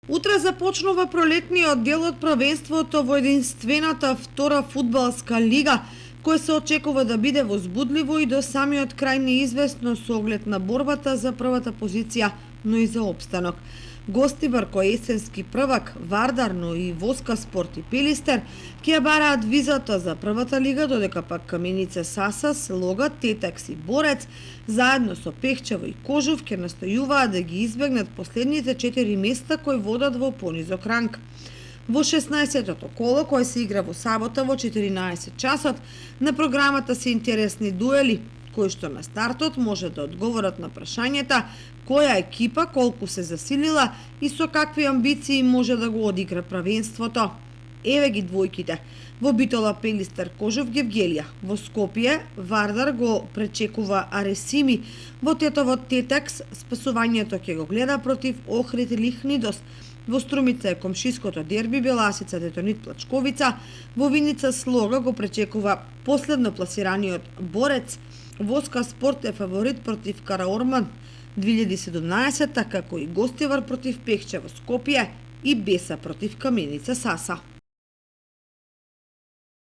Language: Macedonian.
Утре започнува пролетниот дел од првенството во единствената втора фудбалска лига, кој се очекува да биде возбудливо и до самиот крај неизвестно со оглед на борбата за првата позиција, но и за опстанок. Гости врко есенски првак Вардар, но и Воска Спорт и Пилистер ќе ја бараат визата за првата лига, додека пак Каменица Саса, Слога, Тетакс и Борец заедно со Пехчево и Кожув ќе настојуваат да ги избегнат последните 4 места кои водат во понизок ранг. Во 16-тото коло, кој се игра во сабота во 14 часот, на програмата се интересни дуели, кои што на стартот може да одговорат на прашањата која екипа колку се засилила и со какви амбиции може да го одигра првенството. Еве ги двојките. Во Битола Пилистер Кожув Гевгелија, во Скопје Вардар го пречекува Аресими, во Тетово Тетакс спасувањето ќе го гледа против Охрид Лихнидос, во Струмица е комшиското дерби Беласица Детонит Плачковица, во Виница Слога го пречекува последно пласираниот Борец, Воска Спорт е фаворит против Караорман 2017, како и Гостивар против Пехчево Скопје и Беса против Каменица Саса.